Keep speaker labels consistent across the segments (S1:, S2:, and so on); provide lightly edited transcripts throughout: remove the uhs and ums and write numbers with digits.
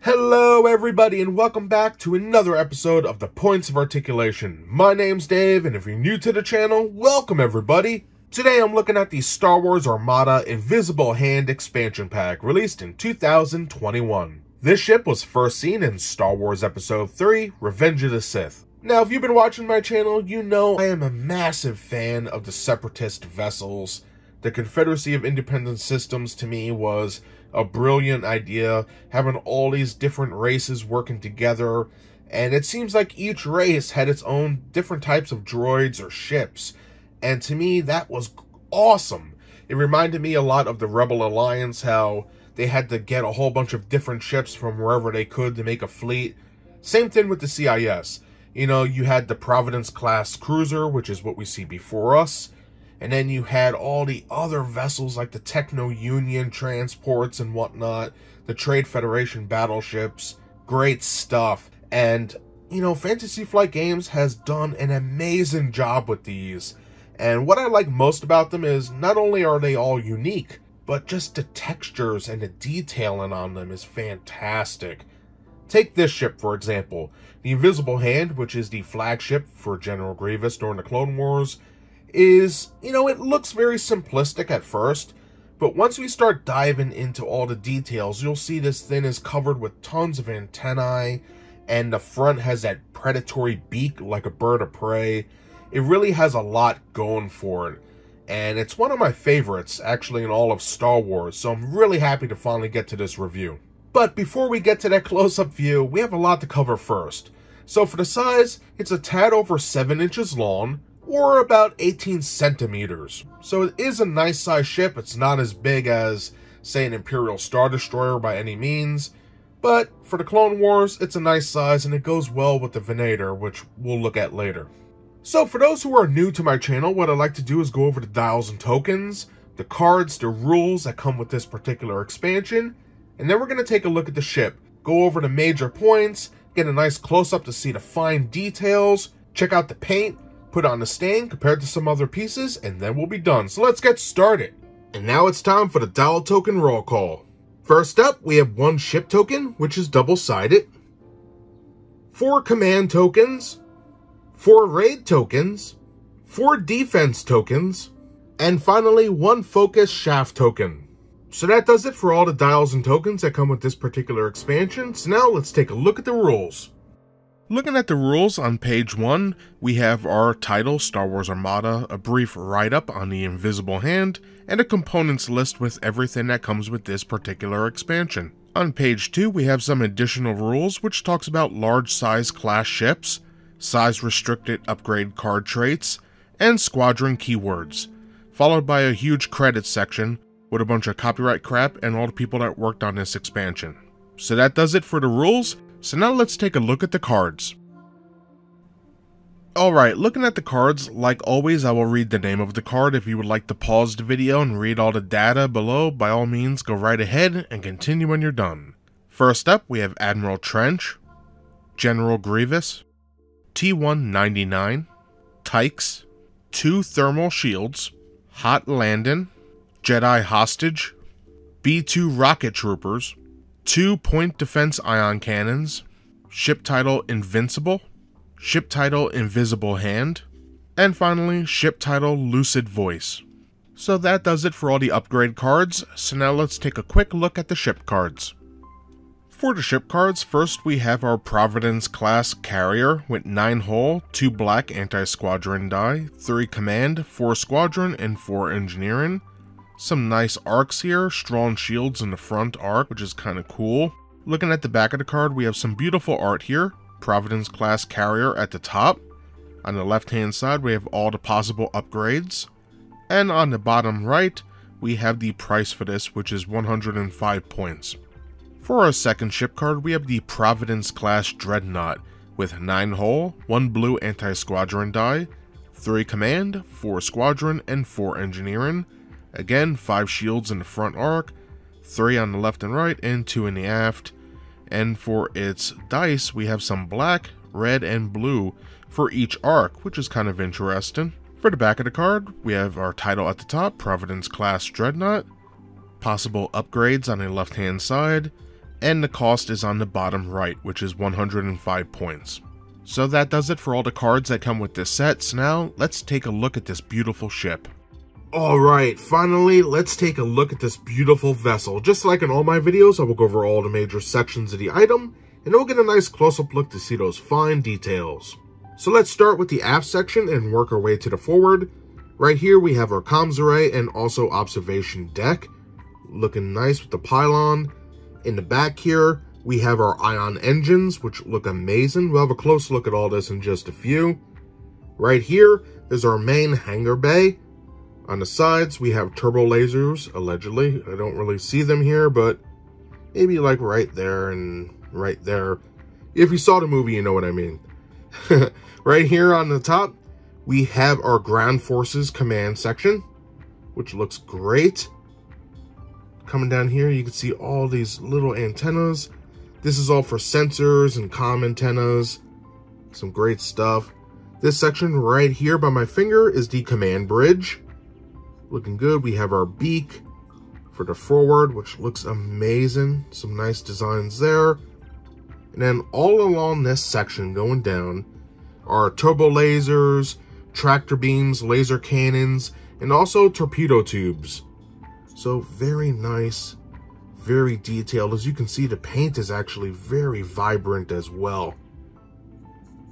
S1: Hello everybody and welcome back to another episode of the Points of Articulation. My name's Dave, and if you're new to the channel, welcome everybody. Today I'm looking at the Star Wars Armada Invisible Hand expansion pack released in 2021. This ship was first seen in Star Wars Episode 3, Revenge of the Sith. Now if you've been watching my channel, you know I am a massive fan of the Separatist vessels. The Confederacy of Independent Systems to me was a brilliant idea, having all these different races working together, and it seems like each race had its own different types of droids or ships, and to me that was awesome. It reminded me a lot of the Rebel Alliance, how they had to get a whole bunch of different ships from wherever they could to make a fleet. Same thing with the CIS. You know, you had the Providence class cruiser, which is what we see before us. And then you had all the other vessels like the Techno-Union transports and whatnot, the Trade Federation battleships, great stuff. And, you know, Fantasy Flight Games has done an amazing job with these. And what I like most about them is not only are they all unique, but just the textures and the detailing on them is fantastic. Take this ship, for example. The Invisible Hand, which is the flagship for General Grievous during the Clone Wars, is, you know, it looks very simplistic at first, but once we start diving into all the details, you'll see this thing is covered with tons of antennae, and the front has that predatory beak like a bird of prey. It really has a lot going for it, and it's one of my favorites, actually, in all of Star Wars, so I'm really happy to finally get to this review. But before we get to that close-up view, we have a lot to cover first. So for the size, it's a tad over 7 inches long, or about 18 centimeters. So it is a nice size ship. It's not as big as, say, an Imperial Star Destroyer by any means, but for the Clone Wars, it's a nice size and it goes well with the Venator, which we'll look at later. So for those who are new to my channel, what I like to do is go over the dials and tokens, the cards, the rules that come with this particular expansion, and then we're going to take a look at the ship, go over the major points, get a nice close-up to see the fine details, check out the paint, put on the stain compared to some other pieces, and then we'll be done. So let's get started. And now it's time for the dial token roll call. First up, we have 1 ship token, which is double-sided, 4 command tokens, 4 raid tokens, 4 defense tokens, and finally 1 focus shaft token. So that does it for all the dials and tokens that come with this particular expansion. So now let's take a look at the rules. Looking at the rules on page 1, we have our title, Star Wars Armada, a brief write-up on the Invisible Hand, and a components list with everything that comes with this particular expansion. On page 2, we have some additional rules, which talks about large size class ships, size restricted upgrade card traits, and squadron keywords, followed by a huge credits section with a bunch of copyright crap and all the people that worked on this expansion. So that does it for the rules. So now let's take a look at the cards. Alright, looking at the cards, like always I will read the name of the card. If you would like to pause the video and read all the data below, by all means go right ahead and continue when you're done. First up, we have Admiral Trench, General Grievous, T-199, Tykes, 2 thermal shields, Hot Landin', Jedi Hostage, B-2 Rocket Troopers, 2 point defense ion cannons, ship title Invincible, ship title Invisible Hand, and finally ship title Lucid Voice. So that does it for all the upgrade cards, so now let's take a quick look at the ship cards. For the ship cards, first we have our Providence class carrier with 9 hull, 2 black anti-squadron die, 3 command, 4 squadron, and 4 engineering. Some nice arcs here, strong shields in the front arc, which is kind of cool. Looking at the back of the card, we have some beautiful art here. Providence class carrier at the top. On the left hand side, we have all the possible upgrades. And on the bottom right, we have the price for this, which is 105 points. For our second ship card, we have the Providence class Dreadnought with 9 hull, 1 blue anti-squadron die, 3 command, 4 squadron, and 4 engineering. Again, 5 shields in the front arc, 3 on the left and right, and 2 in the aft. And for its dice, we have some black, red, and blue for each arc, which is kind of interesting. For the back of the card, we have our title at the top, Providence class Dreadnought, possible upgrades on the left-hand side, and the cost is on the bottom right, which is 105 points. So that does it for all the cards that come with this set. So now let's take a look at this beautiful ship. Alright, finally, let's take a look at this beautiful vessel. Just like in all my videos, I will go over all the major sections of the item, and we'll get a nice close-up look to see those fine details. So let's start with the aft section and work our way to the forward. Right here we have our comms array and also observation deck. Looking nice with the pylon. In the back here, we have our ion engines, which look amazing. We'll have a close look at all this in just a few. Right here is our main hangar bay. On the sides, we have turbo lasers, allegedly. I don't really see them here, but maybe like right there and right there. If you saw the movie, you know what I mean. Right here on the top, we have our ground forces command section, which looks great. Coming down here, you can see all these little antennas. This is all for sensors and comm antennas. Some great stuff. This section right here by my finger is the command bridge. Looking good. We have our beak for the forward, which looks amazing. Some nice designs there. And then all along this section going down are turbo lasers, tractor beams, laser cannons, and also torpedo tubes. So very nice, very detailed. As you can see, the paint is actually very vibrant as well,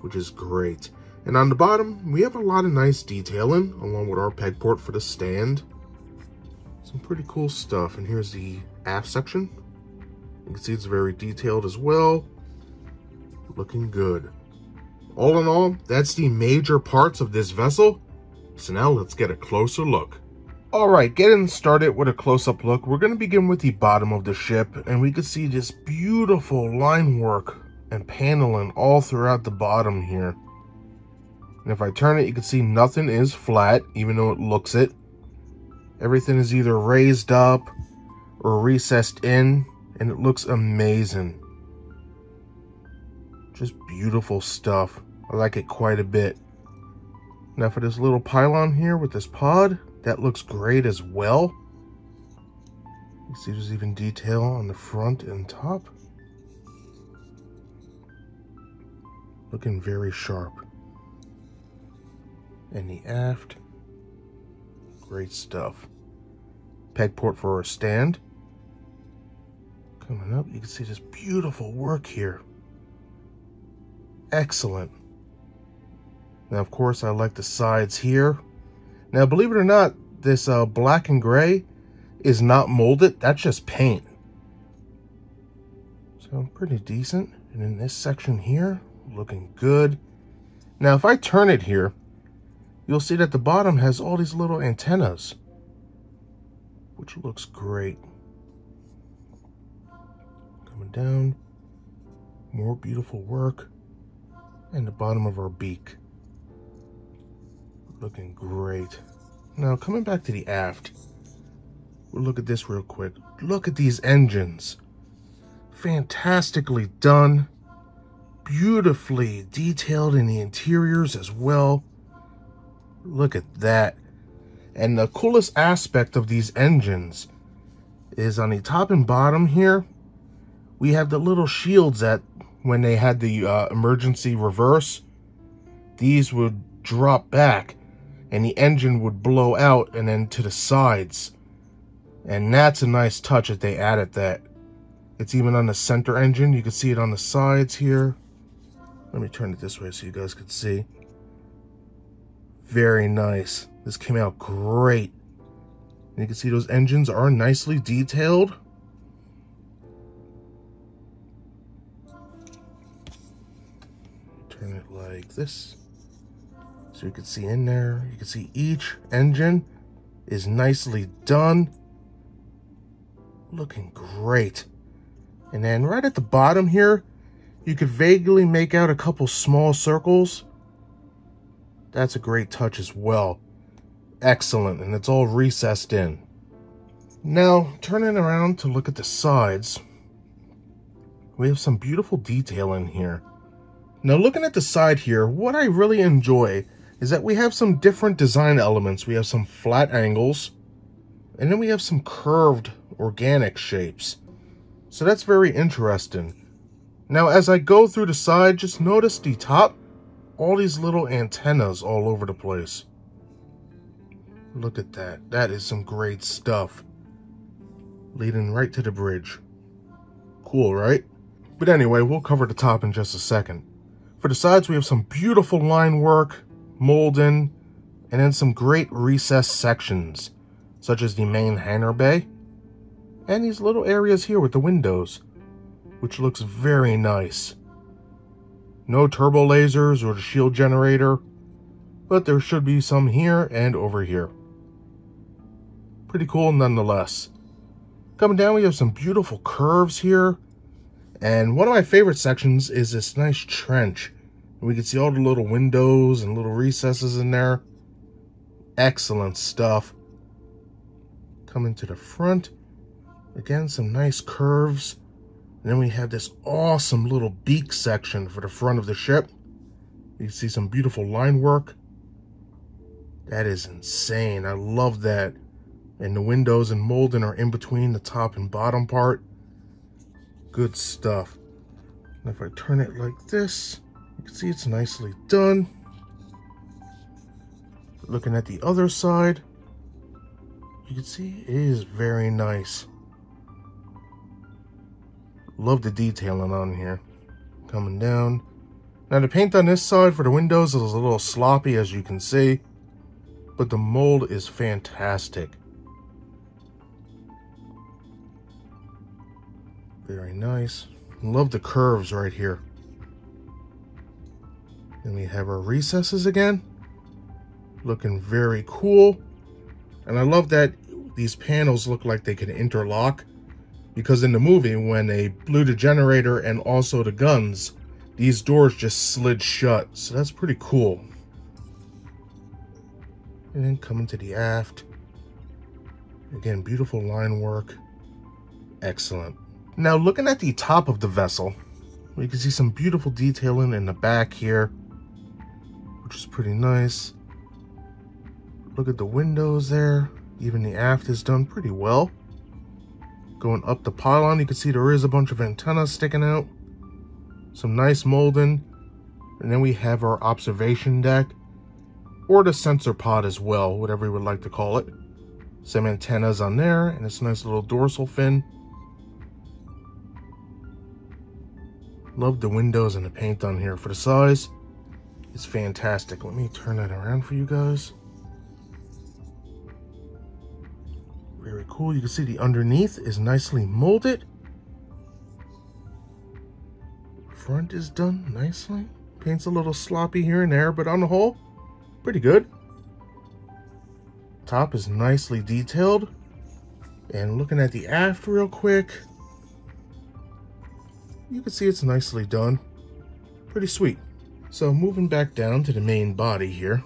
S1: which is great. And on the bottom, we have a lot of nice detailing along with our peg port for the stand. Some pretty cool stuff. And here's the aft section. You can see it's very detailed as well. Looking good. All in all, that's the major parts of this vessel. So now let's get a closer look. Alright, getting started with a close-up look, we're going to begin with the bottom of the ship. And we can see this beautiful line work and paneling all throughout the bottom here. And if I turn it, you can see nothing is flat, even though it looks it. Everything is either raised up or recessed in, and it looks amazing. Just beautiful stuff. I like it quite a bit. Now for this little pylon here with this pod, that looks great as well. You see there's even detail on the front and top. Looking very sharp. And the aft, great stuff. Peg port for our stand. Coming up, you can see this beautiful work here. Excellent. Now, of course, I like the sides here. Now, believe it or not, this black and gray is not molded. That's just paint. So, pretty decent. And in this section here, looking good. Now, if I turn it here, you'll see that the bottom has all these little antennas, which looks great. Coming down, more beautiful work, and the bottom of our beak. Looking great. Now, coming back to the aft, we'll look at this real quick. Look at these engines. Fantastically done. Beautifully detailed in the interiors as well. Look at that. And the coolest aspect of these engines is on the top and bottom here, we have the little shields that when they had the emergency reverse, these would drop back and the engine would blow out and then to the sides. And that's a nice touch that they added that. It's even on the center engine. You can see it on the sides here. Let me turn it this way so you guys can see. Very nice. This came out great. And you can see those engines are nicely detailed. Turn it like this. So you can see in there, you can see each engine is nicely done. Looking great. And then right at the bottom here, you could vaguely make out a couple small circles. That's a great touch as well. Excellent, and it's all recessed in. Now, turning around to look at the sides, we have some beautiful detail in here. Now, looking at the side here, what I really enjoy is that we have some different design elements. We have some flat angles, and then we have some curved organic shapes. So that's very interesting. Now, as I go through the side, just notice the top, all these little antennas all over the place. Look at that. That is some great stuff. Leading right to the bridge. Cool, right? But anyway, we'll cover the top in just a second. For the sides, we have some beautiful line work, molding, and then some great recessed sections, such as the main hangar bay, and these little areas here with the windows, which looks very nice. No turbo lasers or the shield generator, but there should be some here and over here. Pretty cool nonetheless. Coming down, we have some beautiful curves here. And one of my favorite sections is this nice trench. We can see all the little windows and little recesses in there. Excellent stuff. Coming to the front. Again, some nice curves. And then we have this awesome little beak section for the front of the ship. You see some beautiful line work. That is insane. I love that. And the windows and molding are in between the top and bottom part. Good stuff. And if I turn it like this, you can see it's nicely done. Looking at the other side, you can see it is very nice. Love the detailing on here. Coming down. Now the paint on this side for the windows is a little sloppy, as you can see, but the mold is fantastic. Very nice. Love the curves right here. Then we have our recesses again. Looking very cool. And I love that these panels look like they can interlock, because in the movie, when they blew the generator and also the guns, these doors just slid shut. So that's pretty cool. And then coming to the aft. Again, beautiful line work. Excellent. Now, looking at the top of the vessel, we can see some beautiful detailing in the back here, which is pretty nice. Look at the windows there. Even the aft is done pretty well. Going up the pylon, you can see there is a bunch of antennas sticking out. Some nice molding. And then we have our observation deck, or the sensor pod as well, whatever you would like to call it. Some antennas on there, and this nice little dorsal fin. Love the windows and the paint on here. For the size, it's fantastic. Let me turn that around for you guys. Very cool. You can see the underneath is nicely molded. Front is done nicely. Paint's a little sloppy here and there, but on the whole, pretty good. Top is nicely detailed. And looking at the aft real quick, you can see it's nicely done. Pretty sweet. So moving back down to the main body here,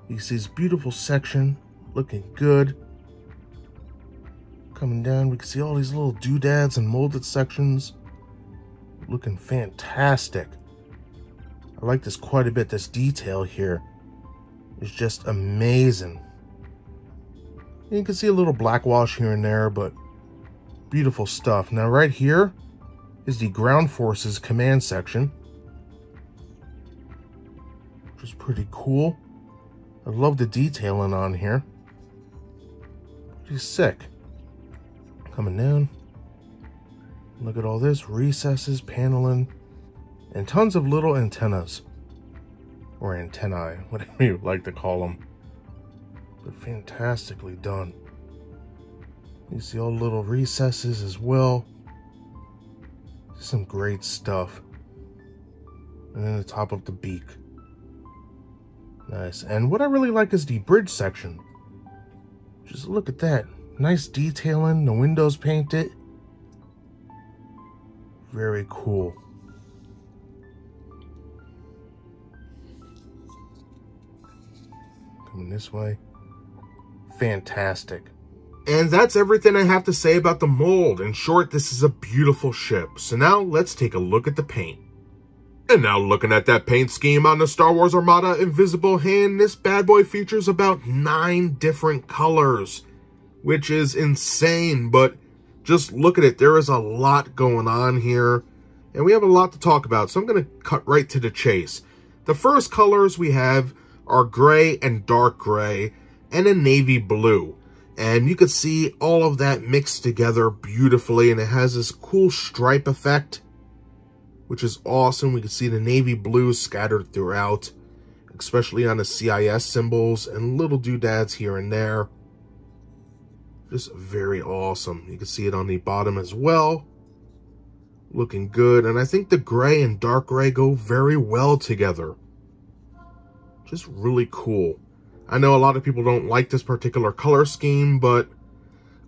S1: you see this beautiful section, looking good. Coming down, we can see all these little doodads and molded sections, looking fantastic. I like this quite a bit. This detail here is just amazing. And you can see a little black wash here and there, but beautiful stuff. Now right here is the ground forces command section, which is pretty cool. I love the detailing on here. Pretty sick. Coming down, look at all this, recesses, paneling, and tons of little antennas, or antennae, whatever you like to call them. But fantastically done. You see all the little recesses as well. Some great stuff. And then the top of the beak. Nice. And what I really like is the bridge section. Just look at that. Nice detailing. The windows painted. Very cool. Coming this way. Fantastic. And that's everything I have to say about the mold. In short, this is a beautiful ship. So now let's take a look at the paint. And now looking at that paint scheme on the Star Wars Armada Invisible Hand, this bad boy features about 9 different colors, which is insane. But Just look at it. There is a lot going on here, and we have a lot to talk about, so I'm going to cut right to the chase. The first colors we have are gray and dark gray and a navy blue. And you can see all of that mixed together beautifully, and it has this cool stripe effect, which is awesome. We can see the navy blue scattered throughout, especially on the CIS symbols and little doodads here and there. Just very awesome. You can see it on the bottom as well. Looking good. And I think the gray and dark gray go very well together. Just really cool. I know a lot of people don't like this particular color scheme, but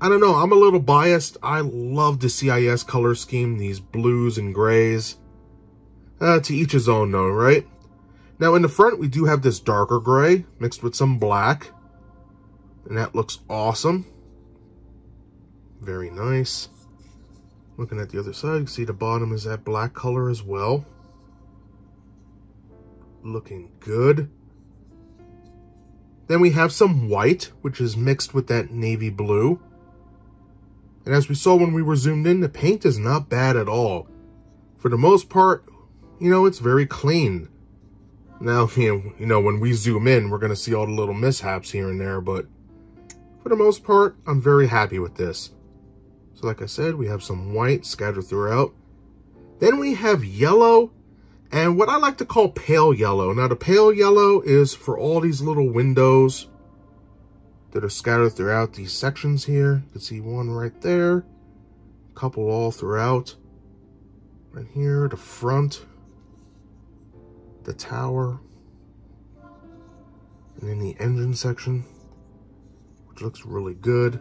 S1: I don't know. I'm a little biased. I love the CIS color scheme, these blues and grays. To each his own though, right? Now in the front, we do have this darker gray mixed with some black. And that looks awesome. Very nice. Looking at the other side, you can see the bottom is that black color as well. Looking good. Then we have some white, which is mixed with that navy blue. And as we saw when we were zoomed in, the paint is not bad at all. For the most part, you know, it's very clean. Now, you know, when we zoom in, we're going to see all the little mishaps here and there, but for the most part, I'm very happy with this. So like I said, we have some white scattered throughout. Then we have yellow and what I like to call pale yellow. Now the pale yellow is for all these little windows that are scattered throughout these sections here. You can see one right there, a couple all throughout. Right here, the front, the tower, and then the engine section, which looks really good.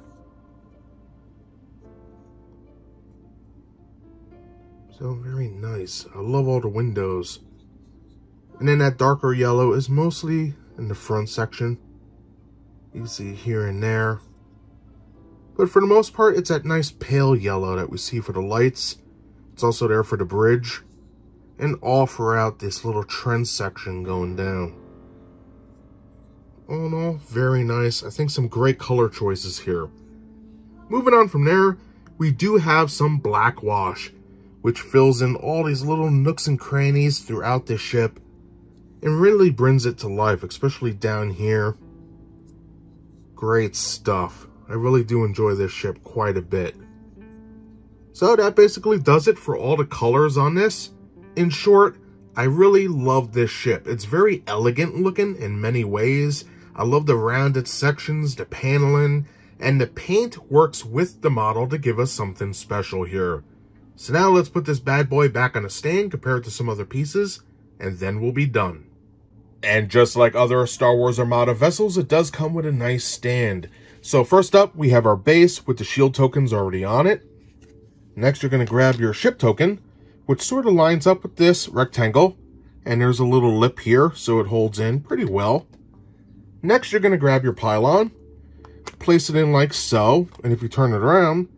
S1: So very nice. I love all the windows. And then that darker yellow is mostly in the front section. You can see here and there. But for the most part, it's that nice pale yellow that we see for the lights. It's also there for the bridge. And all throughout this little trend section going down. All in all, very nice. I think some great color choices here. Moving on from there, we do have some black wash, which fills in all these little nooks and crannies throughout this ship and really brings it to life, especially down here. Great stuff. I really do enjoy this ship quite a bit. So that basically does it for all the colors on this. In short, I really love this ship. It's very elegant looking in many ways. I love the rounded sections, the paneling, and the paint works with the model to give us something special here. So now let's put this bad boy back on a stand compared to some other pieces, and then we'll be done. And just like other Star Wars Armada vessels, it does come with a nice stand. So first up, we have our base with the shield tokens already on it. Next, you're going to grab your ship token, which sort of lines up with this rectangle. And there's a little lip here, so it holds in pretty well. Next, you're going to grab your pylon, place it in like so, and if you turn it around,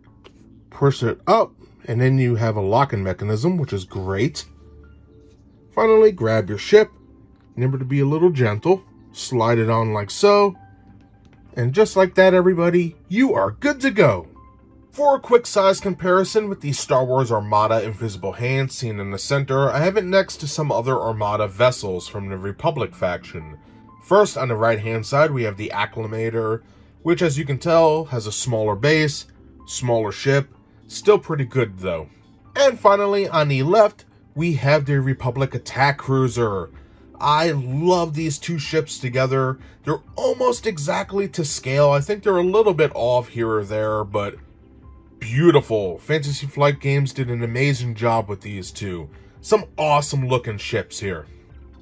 S1: push it up, and then you have a locking mechanism, which is great. Finally, grab your ship. Remember to be a little gentle. Slide it on like so. And just like that, everybody, you are good to go. For a quick size comparison with the Star Wars Armada Invisible Hand seen in the center, I have it next to some other Armada vessels from the Republic faction. First, on the right-hand side, we have the Acclamator, which, as you can tell, has a smaller base, smaller ship. Still pretty good though. And finally, on the left, we have the Republic Attack Cruiser. I love these two ships together. They're almost exactly to scale. I think they're a little bit off here or there, but beautiful. Fantasy Flight Games did an amazing job with these two. Some awesome looking ships here.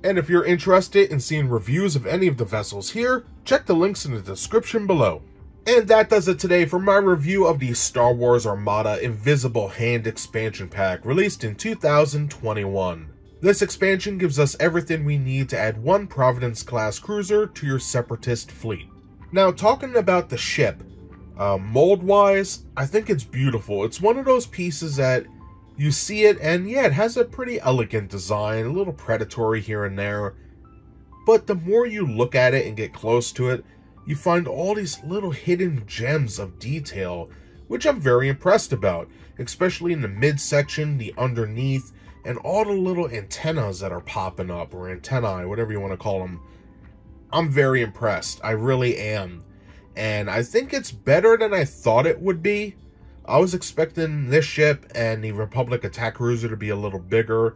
S1: And if you're interested in seeing reviews of any of the vessels here, check the links in the description below. And that does it today for my review of the Star Wars Armada Invisible Hand expansion pack released in 2021. This expansion gives us everything we need to add one Providence-class cruiser to your Separatist fleet. Now, talking about the ship, mold-wise, I think it's beautiful. It's one of those pieces that you see it, and yeah, it has a pretty elegant design, a little predatory here and there. But the more you look at it and get close to it, you find all these little hidden gems of detail, which I'm very impressed about, especially in the midsection, the underneath, and all the little antennas that are popping up, or antennae, whatever you want to call them. I'm very impressed. I really am. And I think it's better than I thought it would be. I was expecting this ship and the Republic attack cruiser to be a little bigger.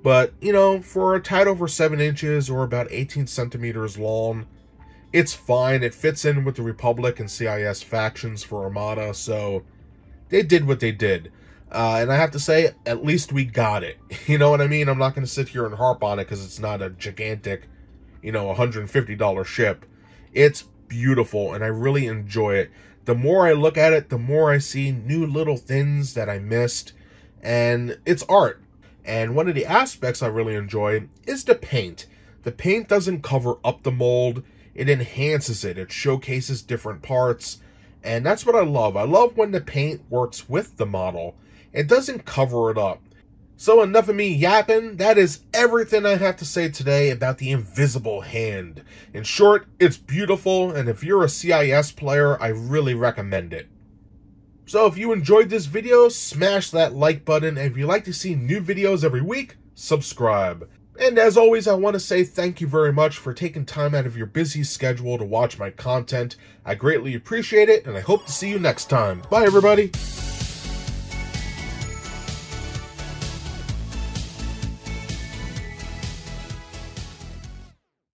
S1: But, you know, for a tad over 7 inches or about 18 centimeters long, it's fine. It fits in with the Republic and CIS factions for Armada, so they did what they did. And I have to say, at least we got it. You know what I mean? I'm not going to sit here and harp on it because it's not a gigantic, you know, $150 ship. It's beautiful, and I really enjoy it. The more I look at it, the more I see new little things that I missed, and it's art. And one of the aspects I really enjoy is the paint. The paint doesn't cover up the mold, it enhances it. It showcases different parts, and that's what I love. I love when the paint works with the model. It doesn't cover it up. So enough of me yapping. That is everything I have to say today about the Invisible Hand. In short, it's beautiful, and if you're a CIS player, I really recommend it. So if you enjoyed this video, smash that like button, and if you'd like to see new videos every week, subscribe. And as always, I want to say thank you very much for taking time out of your busy schedule to watch my content. I greatly appreciate it, and I hope to see you next time. Bye, everybody!